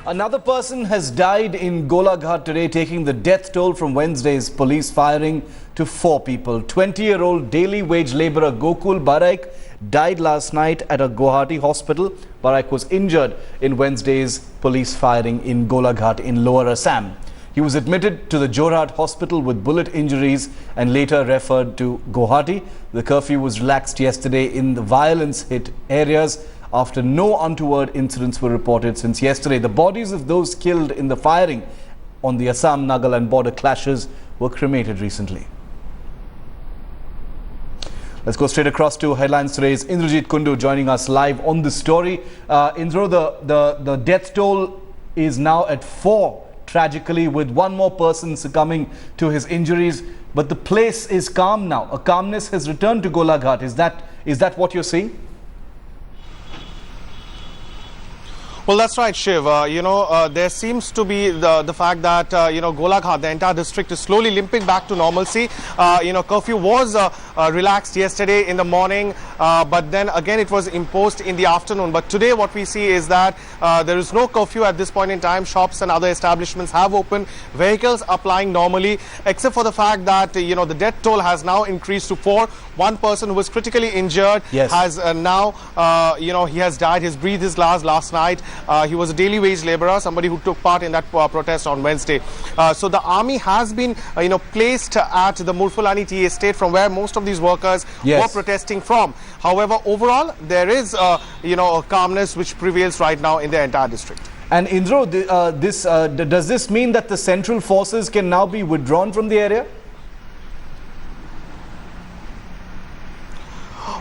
Another person has died in Golaghat today, taking the death toll from Wednesday's police firing to 4 people. 20-year-old daily wage labourer Gokul Baraik died last night at a Guwahati hospital. Baraik was injured in Wednesday's police firing in Golaghat in Lower Assam. He was admitted to the Jorhat hospital with bullet injuries and later referred to Guwahati. The curfew was relaxed yesterday in the violence-hit areas after no untoward incidents were reported since yesterday. The bodies of those killed in the firing on the Assam-Nagaland border clashes were cremated recently. Let's go straight across to headlines today's Indrajit Kundu joining us live on the story. Indro, the death toll is now at 4, tragically, with one more person succumbing to his injuries. But the place is calm now. A calmness has returned to Golaghat. Is that what you're seeing? Well, that's right, Shiv. There seems to be the fact that, Golaghat, the entire district, is slowly limping back to normalcy. Curfew was relaxed yesterday in the morning, but then again it was imposed in the afternoon. But today what we see is that there is no curfew at this point in time. Shops and other establishments have opened. Vehicles are plying normally, except for the fact that, the death toll has now increased to 4. One person who was critically injured has now, he has died. He breathed his last night. He was a daily wage labourer, somebody who took part in that protest on Wednesday. So the army has been, placed at the Murfulani tea estate from where most of these workers were protesting from. However, overall, there is, a calmness which prevails right now in the entire district. And Indro, does this mean that the central forces can now be withdrawn from the area?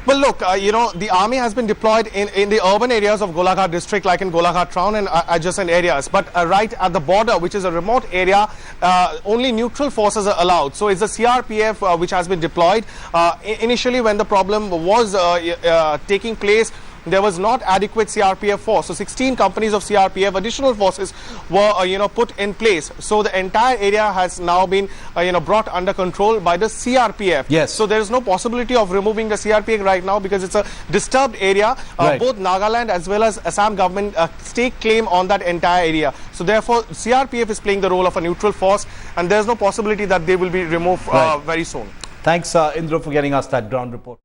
Well, look, the army has been deployed in the urban areas of Golaghat district, like in Golaghat town and adjacent areas. But right at the border, which is a remote area, only neutral forces are allowed. So it's the CRPF which has been deployed. Initially, when the problem was taking place, there was not adequate CRPF force. So 16 companies of CRPF additional forces were put in place. So the entire area has now been brought under control by the CRPF. Yes. So there is no possibility of removing the CRPF right now because it's a disturbed area. Both Nagaland as well as Assam government stake claim on that entire area. So therefore CRPF is playing the role of a neutral force, and there is no possibility that they will be removed very soon. Thanks, Indro, for getting us that ground report.